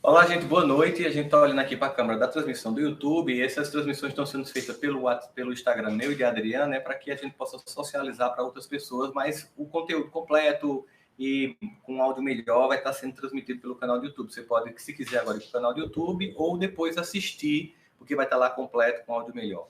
Olá, gente, boa noite. A gente está olhando aqui para a câmera da transmissão do YouTube e essas transmissões estão sendo feitas pelo Instagram meu e de Adriana, né, para que a gente possa socializar para outras pessoas, mas o conteúdo completo e com áudio melhor vai estar sendo transmitido pelo canal do YouTube. Você pode, se quiser, agora ir para o canal do YouTube ou depois assistir, porque vai estar lá completo com áudio melhor.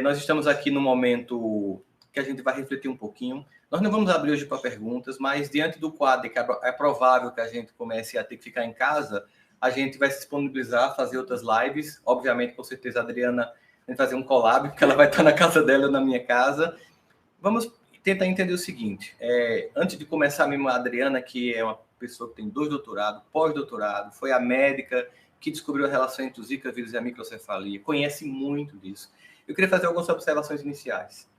Nós estamos aqui no momento que a gente vai refletir um pouquinho. Nós não vamos abrir hoje para perguntas, mas diante do quadro que é provável que a gente comece a ter que ficar em casa, a gente vai se disponibilizar a fazer outras lives. Obviamente, com certeza, a Adriana vai fazer um collab, porque ela vai estar na casa dela ou na minha casa. Vamos tentar entender o seguinte. Antes de começar mesmo, a Adriana, que é uma pessoa que tem 2 doutorados, pós-doutorado, foi a médica que descobriu a relação entre o Zika vírus e a microcefalia, conhece muito disso. Eu queria fazer algumas observações iniciais.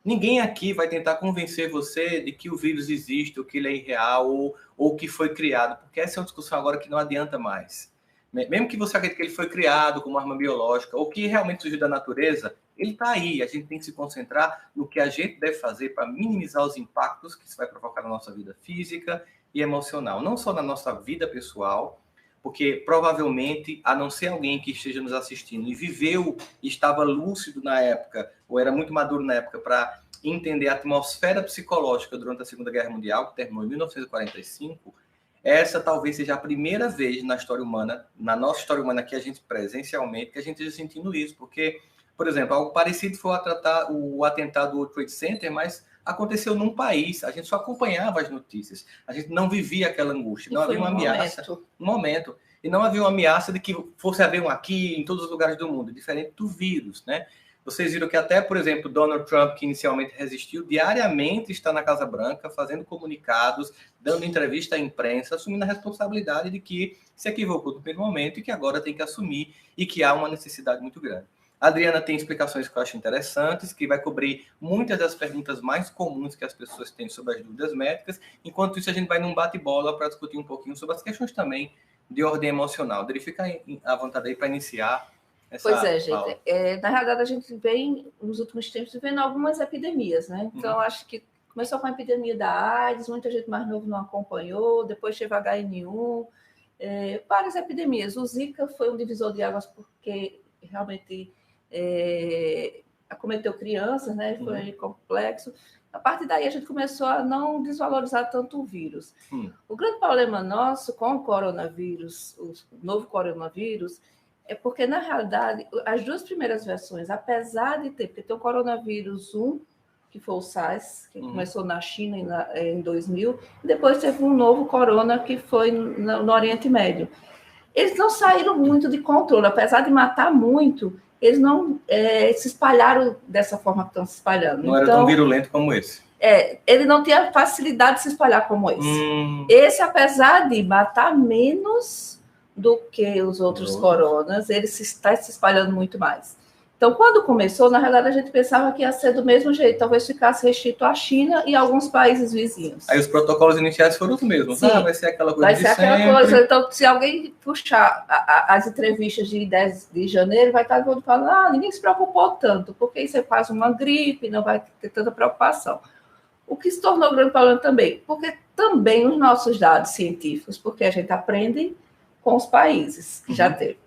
Ninguém aqui vai tentar convencer você de que o vírus existe, ou que ele é irreal, ou que foi criado, porque essa é uma discussão agora que não adianta mais. Mesmo que você acredite que ele foi criado como arma biológica, ou que realmente surgiu da natureza, ele está aí. A gente tem que se concentrar no que a gente deve fazer para minimizar os impactos que isso vai provocar na nossa vida física e emocional. Não só na nossa vida pessoal, porque provavelmente, a não ser alguém que esteja nos assistindo e viveu, estava lúcido na época, ou era muito maduro na época, para entender a atmosfera psicológica durante a Segunda Guerra Mundial, que terminou em 1945, essa talvez seja a primeira vez na história humana, na nossa história humana aqui, a gente presencialmente, que a gente esteja sentindo isso, porque, por exemplo, algo parecido foi o atentado do World Trade Center, mas aconteceu num país, a gente só acompanhava as notícias, a gente não vivia aquela angústia, não havia uma ameaça, um momento, e não havia uma ameaça de que fosse haver um aqui em todos os lugares do mundo, diferente do vírus, né? Vocês viram que até, por exemplo, Donald Trump, que inicialmente resistiu, diariamente está na Casa Branca, fazendo comunicados, dando entrevista à imprensa, assumindo a responsabilidade de que se equivocou no primeiro momento e que agora tem que assumir e que há uma necessidade muito grande. A Adriana tem explicações que eu acho interessantes, que vai cobrir muitas das perguntas mais comuns que as pessoas têm sobre as dúvidas médicas. Enquanto isso, a gente vai num bate-bola para discutir um pouquinho sobre as questões também de ordem emocional. Adri, fica à vontade aí para iniciar essa Pois é, gente. Na realidade, a gente vem, nos últimos tempos, vendo algumas epidemias, né? Então, acho que começou com a epidemia da AIDS, muita gente mais nova não acompanhou, depois teve HN1, várias epidemias. O Zika foi um divisor de águas porque realmente acometeu crianças, né? Foi complexo. A partir daí, a gente começou a não desvalorizar tanto o vírus. O grande problema nosso com o coronavírus, o novo coronavírus, é porque, na realidade, as 2 primeiras versões, apesar de ter, porque tem o coronavírus 1, que foi o SARS, que começou na China em 2000, e depois teve um novo corona, que foi no Oriente Médio. Eles não saíram muito de controle, apesar de matar muito, eles não se espalharam dessa forma que estão se espalhando. Não era tão virulento como esse. Ele não tinha facilidade de se espalhar como esse. Esse, apesar de matar menos do que os outros coronas, ele está se espalhando muito mais. Então, quando começou, na realidade, a gente pensava que ia ser do mesmo jeito, talvez ficasse restrito à China e a alguns países vizinhos. Aí os protocolos iniciais foram os mesmos. Vai ser aquela coisa de sempre. Vai ser aquela coisa. Então, se alguém puxar as entrevistas de 10 de janeiro, vai estar todo mundo falando, ninguém se preocupou tanto, porque isso é quase uma gripe, não vai ter tanta preocupação. O que se tornou um grande problema também, porque também os nossos dados científicos, porque a gente aprende com os países que já teve.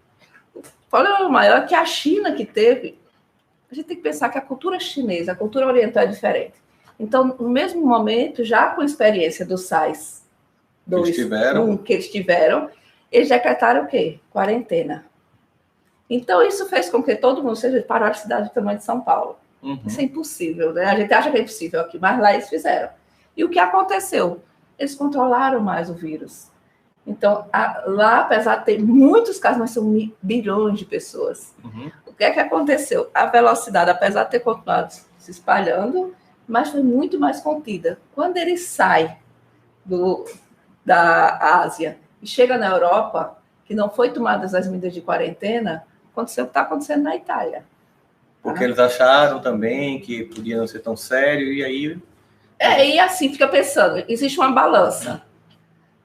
O problema maior é que a China que teve, a gente tem que pensar que a cultura chinesa, a cultura oriental é diferente. Então, no mesmo momento, já com a experiência do SARS, que eles tiveram, eles decretaram o quê? Quarentena. Então, isso fez com que todo mundo seja para a cidade do tamanho de São Paulo. Isso é impossível, né? A gente acha que é impossível aqui, mas lá eles fizeram. E o que aconteceu? Eles controlaram mais o vírus. Então, lá, apesar de ter muitos casos, mas são bilhões de pessoas. O que é que aconteceu? A velocidade, apesar de ter continuado se espalhando, mas foi muito mais contida. Quando ele sai da Ásia e chega na Europa, que não foi tomadas as medidas de quarentena, aconteceu o que está acontecendo na Itália. Porque eles acharam também que podia não ser tão sério, e aí... E assim, fica pensando, existe uma balança.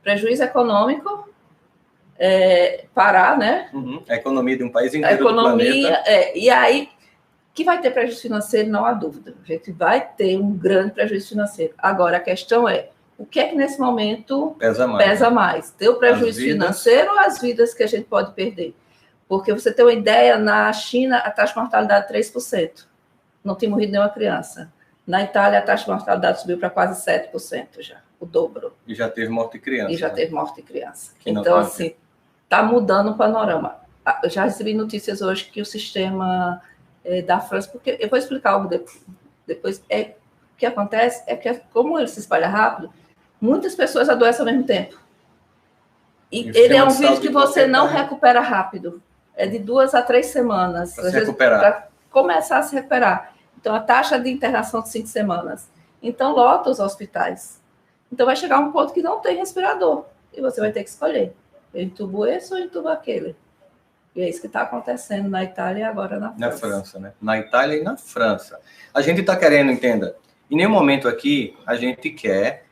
Prejuízo econômico, parar, né? A economia de um país inteiro do planeta. E aí, que vai ter prejuízo financeiro, não há dúvida. A gente vai ter um grande prejuízo financeiro. Agora, a questão é, O que é que nesse momento pesa mais? Ter prejuízo financeiro ou as vidas que a gente pode perder? Porque você tem uma ideia, na China a taxa de mortalidade é 3%. Não tinha morrido nenhuma criança. Na Itália a taxa de mortalidade subiu para quase 7% já, o dobro. E já teve morte de criança. E já teve morte de criança. Então, assim, está mudando o panorama. Eu já recebi notícias hoje que o sistema da França, porque eu vou explicar algo depois, o que acontece é que, como ele se espalha rápido, muitas pessoas adoecem ao mesmo tempo. E ele é um vírus que você não recupera rápido. É de 2 a 3 semanas. Para se recuperar. Para começar a se recuperar. Então, a taxa de internação de 5 semanas. Então, lota os hospitais. Então, vai chegar um ponto que não tem respirador. E você vai ter que escolher. Eu entubo esse ou eu entubo aquele. E é isso que está acontecendo na Itália e agora na França. Na França, né? Na Itália e na França. A gente está querendo, entenda, em nenhum momento aqui a gente quer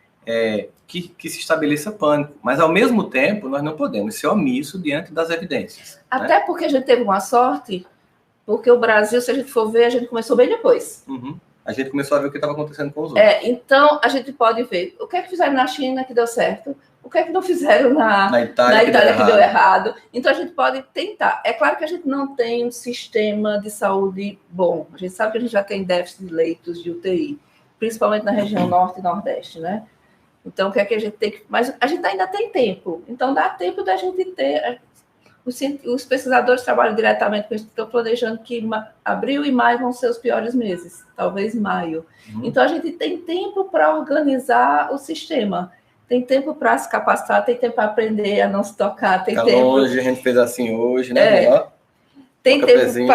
que se estabeleça pânico. Mas, ao mesmo tempo, nós não podemos ser omissos diante das evidências. Até porque a gente teve uma sorte, porque o Brasil, se a gente for ver, a gente começou bem depois. Uhum. A gente começou a ver o que estava acontecendo com os outros. Então, a gente pode ver o que é que fizeram na China que deu certo, o que é que não fizeram na Itália que deu errado. Então, a gente pode tentar. É claro que a gente não tem um sistema de saúde bom. A gente sabe que a gente já tem déficit de leitos de UTI, principalmente na região norte e nordeste, né? Então, o que é que a gente tem que... Mas a gente ainda tem tempo. Então, dá tempo da gente ter... Os pesquisadores trabalham diretamente com isso, estão planejando que abril e maio vão ser os piores meses, talvez maio. Então, a gente tem tempo para organizar o sistema, tem tempo para se capacitar, tem tempo para aprender a não se tocar, tem tempo... Longe, a gente fez assim hoje, né? Tem tempo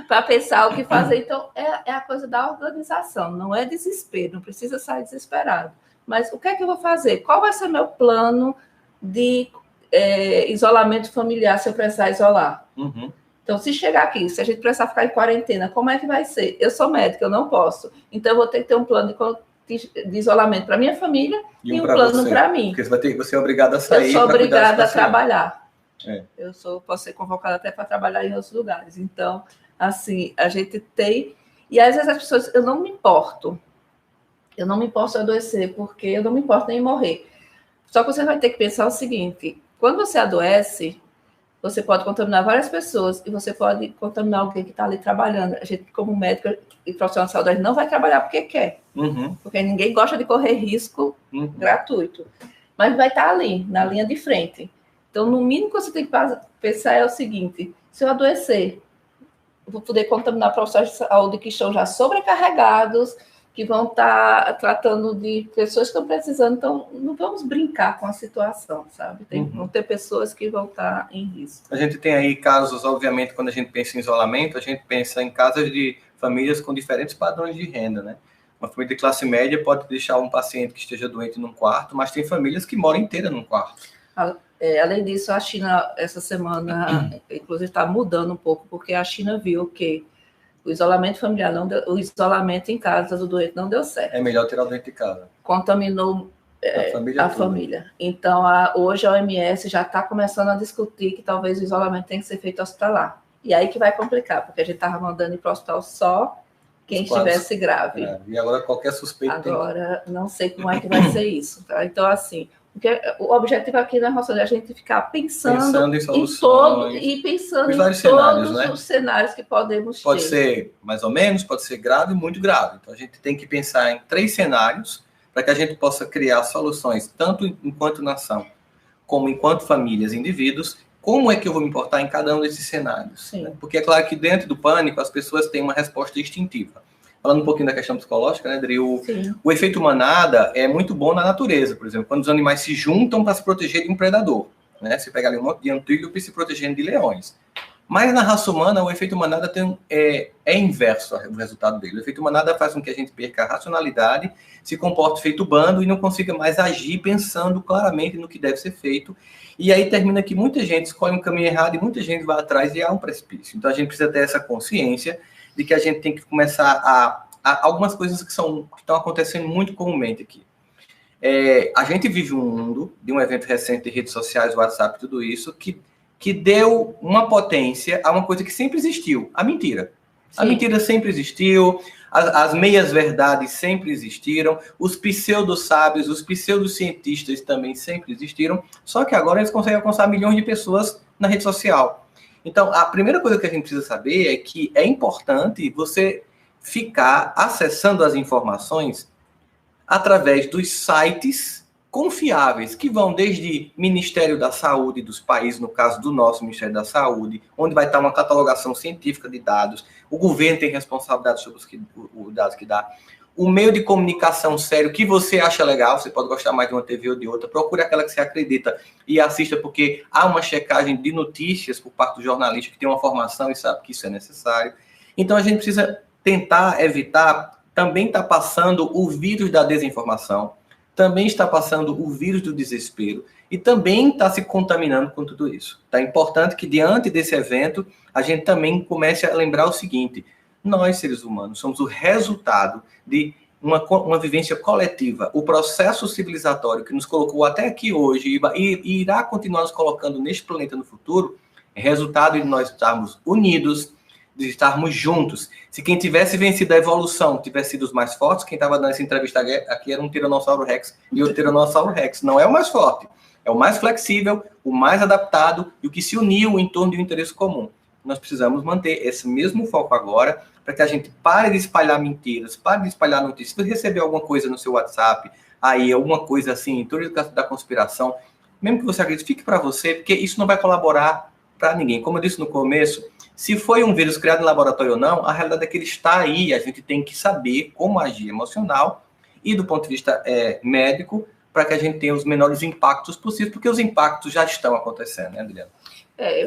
para pensar o que fazer. Então, é a coisa da organização, não é desespero, não precisa sair desesperado. Mas o que é que eu vou fazer? Qual vai ser meu plano de isolamento familiar, se eu precisar isolar? Uhum. Então, se chegar aqui, se a gente precisar ficar em quarentena, como é que vai ser? Eu sou médica, eu não posso. Então, eu vou ter que ter um plano de isolamento para minha família e um plano para mim. Porque você é obrigada a sair. Eu sou obrigada a trabalhar. Posso ser convocada até para trabalhar em outros lugares. Então, assim, a gente tem... E às vezes as pessoas... Eu não me importo de adoecer, porque eu não me importo nem morrer. Só que você vai ter que pensar o seguinte: quando você adoece, você pode contaminar várias pessoas e você pode contaminar alguém que está ali trabalhando. A gente, como médico e profissional de saúde, a gente não vai trabalhar porque quer. Uhum. Porque ninguém gosta de correr risco gratuito. Mas vai estar ali, na linha de frente. Então, no mínimo que você tem que pensar é o seguinte: se eu adoecer, eu vou poder contaminar profissionais de saúde que estão já sobrecarregados, que vão estar tratando de pessoas que estão precisando. Então, não vamos brincar com a situação, sabe? Vão ter pessoas que vão estar em risco. A gente tem aí casos, obviamente, quando a gente pensa em isolamento, a gente pensa em casas de famílias com diferentes padrões de renda, né? Uma família de classe média pode deixar um paciente que esteja doente num quarto, mas tem famílias que moram inteira num quarto. Além disso, a China, essa semana, inclusive, está mudando um pouco, porque a China viu que o isolamento familiar o isolamento em casa do doente não deu certo. É melhor tirar o doente de casa. Contaminou a família. Então, hoje a OMS já está começando a discutir que talvez o isolamento tenha que ser feito hospitalar. E aí que vai complicar, porque a gente estava mandando ir para o hospital só quem estivesse grave. E agora qualquer suspeito Tem... não sei como é que vai ser isso. Tá? Então, assim, o objetivo aqui na Roça é a gente ficar pensando em soluções, e pensando em todos cenários, né? Os cenários que podemos ter. Pode ser mais ou menos, pode ser grave e muito grave. Então, a gente tem que pensar em 3 cenários para que a gente possa criar soluções, tanto enquanto nação, como enquanto famílias e indivíduos. Como é que eu vou me importar em cada um desses cenários? Né? Porque é claro que dentro do pânico as pessoas têm uma resposta instintiva. Falando um pouquinho da questão psicológica, né, Adri? O efeito manada é muito bom na natureza, por exemplo, quando os animais se juntam para se proteger de um predador. Né? Você pega ali um monte de antílope se protegendo de leões. Mas na raça humana, o efeito manada é inverso o resultado dele. O efeito manada faz com que a gente perca a racionalidade, se comporte feito bando e não consiga mais agir pensando claramente no que deve ser feito. E aí termina que muita gente escolhe um caminho errado e muita gente vai atrás e há um precipício. Então a gente precisa ter essa consciência de que a gente tem que começar a algumas coisas que estão acontecendo muito comumente aqui. A gente vive um mundo de um evento recente de redes sociais, WhatsApp, tudo isso, que deu uma potência a uma coisa que sempre existiu, a mentira. Sim. A mentira sempre existiu, As meias-verdades sempre existiram, os pseudo-sábios, os pseudo-cientistas também sempre existiram, só que agora eles conseguem alcançar milhões de pessoas na rede social. Então, a primeira coisa que a gente precisa saber é que é importante você ficar acessando as informações através dos sites confiáveis, que vão desde Ministério da Saúde dos países, no caso do nosso Ministério da Saúde, onde vai estar uma catalogação científica de dados, o governo tem responsabilidade sobre os dados que dá, o meio de comunicação sério que você acha legal, você pode gostar mais de uma TV ou de outra, procure aquela que você acredita e assista, porque há uma checagem de notícias por parte do jornalista que tem uma formação e sabe que isso é necessário. Então a gente precisa tentar evitar, também está passando o vírus da desinformação, também está passando o vírus do desespero e também está se contaminando com tudo isso. É importante que, diante desse evento, a gente também comece a lembrar o seguinte: nós, seres humanos, somos o resultado de uma vivência coletiva. O processo civilizatório que nos colocou até aqui hoje e irá continuar nos colocando neste planeta no futuro é resultado de nós estarmos unidos, de estarmos juntos. Se quem tivesse vencido a evolução tivesse sido os mais fortes, quem estava dando essa entrevista aqui era um Tiranossauro Rex, e o Tiranossauro Rex não é o mais forte, é o mais flexível, o mais adaptado e o que se uniu em torno de um interesse comum. Nós precisamos manter esse mesmo foco agora, para que a gente pare de espalhar mentiras, pare de espalhar notícias. Se você receber alguma coisa no seu WhatsApp, aí alguma coisa assim, em torno da conspiração, mesmo que você acredite, fique para você, porque isso não vai colaborar para ninguém. Como eu disse no começo, se foi um vírus criado em laboratório ou não, a realidade é que ele está aí, a gente tem que saber como agir emocional e do ponto de vista médico, para que a gente tenha os menores impactos possíveis, porque os impactos já estão acontecendo, né, Adriana?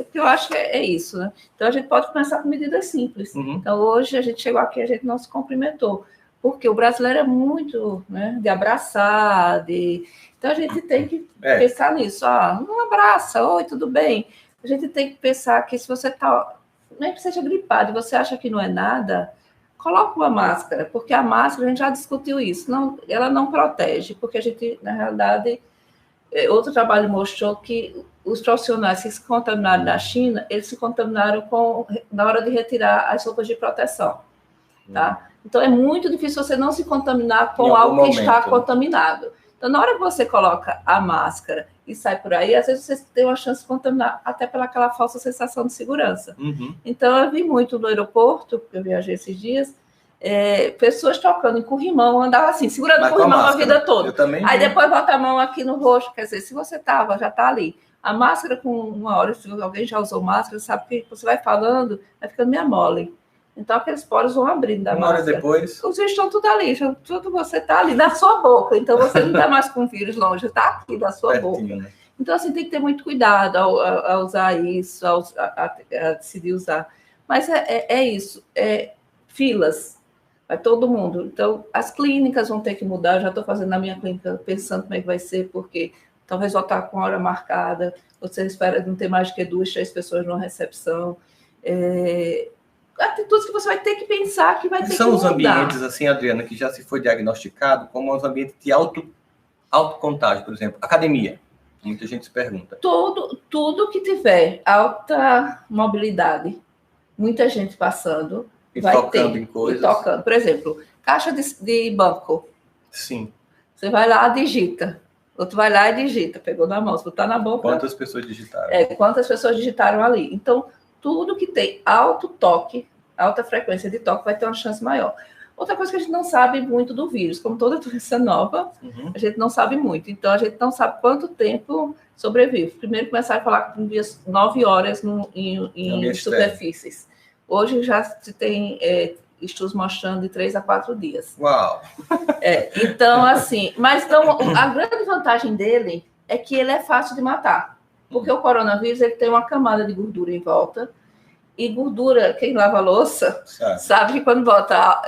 O que eu acho que é isso, né? Então, a gente pode começar com medidas simples. Uhum. Então, hoje, a gente chegou aqui, a gente não se cumprimentou, porque o brasileiro é muito, né, de abraçar, Então, a gente tem que pensar nisso. Não abraça, oi, tudo bem? A gente tem que pensar que se você está, nem que seja gripado, e você acha que não é nada, coloca uma máscara, porque a máscara, a gente já discutiu isso, ela não protege, porque a gente, na realidade, outro trabalho mostrou que os profissionais que se contaminaram na China, eles se contaminaram na hora de retirar as roupas de proteção, tá? Então, é muito difícil você não se contaminar com algo que está contaminado. Então, na hora que você coloca a máscara e sai por aí, às vezes você tem uma chance de contaminar até pelaquela falsa sensação de segurança. Uhum. Então, eu vi muito no aeroporto, eu viajei esses dias, pessoas tocando em corrimão, andava assim, segurando o corrimão a vida toda. Aí depois bota a mão aqui no rosto, quer dizer, se você já está ali. A máscara, com uma hora, se alguém já usou máscara, sabe que você vai falando, vai ficando meio mole. Então, aqueles poros vão abrindo da máscara. Uma hora depois... Os vírus estão tudo ali, tudo você está ali, na sua boca. Então, você não está mais com o vírus longe, está aqui na sua boca. Né? Então, assim, tem que ter muito cuidado ao usar isso, a decidir usar. Mas é isso, filas, vai todo mundo. Então, as clínicas vão ter que mudar. Eu já estou fazendo na minha clínica, pensando como é que vai ser, porque talvez voltar com hora marcada, você espera não ter mais que 2, 3 pessoas numa recepção. Atitudes que você vai ter que pensar que vai ter que mudar. São os ambientes, assim, Adriana, que já se foi diagnosticado como os ambientes de autocontágio, por exemplo, academia. Muita gente se pergunta. Tudo que tiver alta mobilidade, muita gente passando, e vai tocando ter. Em coisas. E tocando. Por exemplo, caixa de banco. Sim. Você vai lá, digita. Outro vai lá e digita. Pegou na mão, se botar na boca. Quantas pessoas digitaram? Quantas pessoas digitaram ali. Então, tudo que tem alto toque, alta frequência de toque, vai ter uma chance maior. Outra coisa que a gente não sabe muito do vírus, como toda doença nova, a gente não sabe muito. Então, a gente não sabe quanto tempo sobrevive. Primeiro começaram a falar que vivia 9 horas em superfícies. Hoje já se tem estudos mostrando de 3 a 4 dias. Uau! Então, assim, mas então, a grande vantagem dele é que ele é fácil de matar. Porque o coronavírus ele tem uma camada de gordura em volta. E gordura, quem lava a louça, sabe que quando bota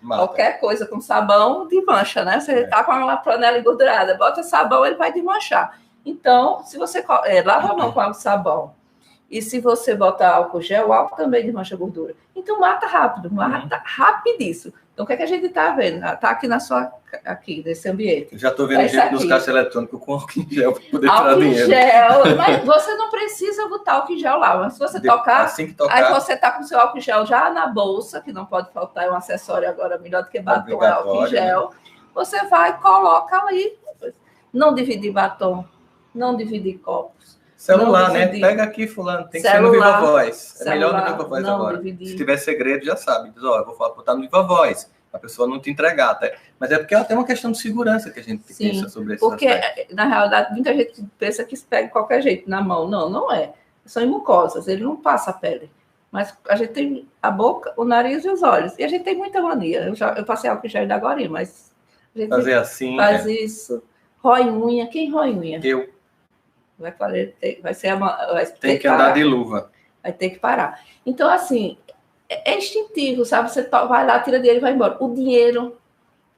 qualquer coisa com sabão, desmancha, né? Você tá com uma panela engordurada, bota sabão, ele vai desmanchar. Então, se você lava a mão com água e sabão, e se você botar álcool gel, o álcool também desmancha gordura. Então, mata rápido, mata rapidíssimo. Então, o que é que a gente está vendo? Está aqui aqui, nesse ambiente. Já estou vendo gente nos caixas eletrônicos com álcool em gel para poder tirar dinheiro. Gel, mas você não precisa botar álcool em gel lá. Mas se você tocar, assim que tocar, aí você está com o seu álcool em gel já na bolsa, que não pode faltar, é um acessório agora melhor do que batom, é álcool em gel. Né? Você vai, coloca ali. Não dividir batom, não dividir copos. Celular, né? Pega aqui, fulano, tem que ser no Viva Voz. É melhor no Viva Voz agora. Dividir. Se tiver segredo, já sabe. Diz, ó, eu vou botar no Viva Voz, a pessoa não te entregar. Até. Mas é porque ela tem uma questão de segurança que a gente pensa sobre isso. Porque, na realidade, muita gente pensa que se pega de qualquer jeito na mão. Não, não é. São mucosas, ele não passa a pele. Mas a gente tem a boca, o nariz e os olhos. E a gente tem muita mania. Eu passei álcool gel ainda agora, mas a gente fazer assim. Faz isso. Rói unha. Quem rói unha? Eu. Tem que andar de luva. Vai ter que parar. Então, assim, é instintivo, sabe? Você vai lá, tira dinheiro e vai embora. O dinheiro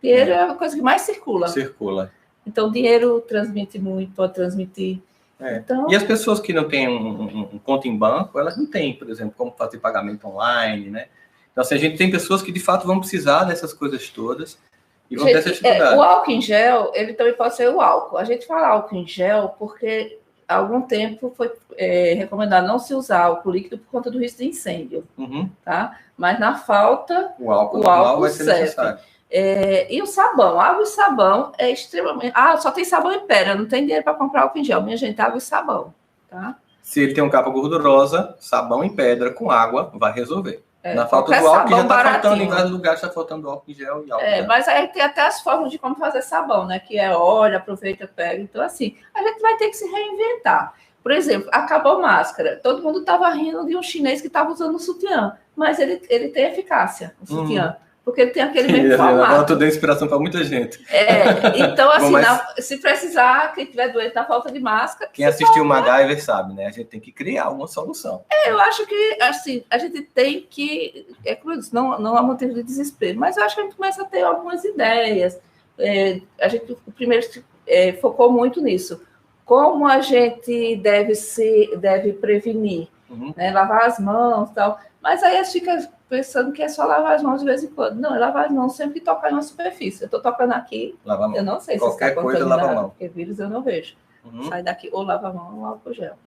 é a coisa que mais circula. Circula. Então, o dinheiro transmite muito, pode transmitir. Então... E as pessoas que não têm um conta em banco, elas não têm, por exemplo, como fazer pagamento online, né? Então, assim, a gente tem pessoas que, de fato, vão precisar dessas coisas todas e vão ter essa dificuldade. O álcool em gel, ele também pode ser o álcool. A gente fala álcool em gel porque... há algum tempo foi recomendado não se usar álcool líquido por conta do risco de incêndio, tá? Mas na falta, o álcool vai ser serve. Necessário. E o sabão, água e sabão é extremamente... só tem sabão em pedra, não tem dinheiro para comprar álcool em gel. Minha gente, água e sabão, tá? Se ele tem uma capa gordurosa, sabão em pedra com água vai resolver. Na falta do álcool, que já está faltando em vários lugares, está faltando álcool em gel e álcool. Mas aí tem até as formas de como fazer sabão, né? Que é óleo, aproveita, pega. Então, assim, a gente vai ter que se reinventar. Por exemplo, acabou máscara. Todo mundo estava rindo de um chinês que estava usando um sutiã. Mas ele tem eficácia, o sutiã. Porque ele tem aquele mesmo formato. Agora tu deu inspiração para muita gente. Então, assim, se precisar, quem tiver doente na falta de máscara... Quem assistiu o MacGyver sabe, né? A gente tem que criar uma solução. Eu acho que, assim, a gente tem que... como eu disse, não há motivo de desespero, mas eu acho que a gente começa a ter algumas ideias. O primeiro focou muito nisso. Como a gente deve prevenir, né? Lavar as mãos e tal. Mas aí a gente fica pensando que é só lavar as mãos de vez em quando. Não, é lavar as mãos sempre que tocar em uma superfície. Eu estou tocando aqui, eu não sei se qualquer está coisa lava a mão. Porque vírus eu não vejo. Sai daqui ou lava a mão ou álcool gel.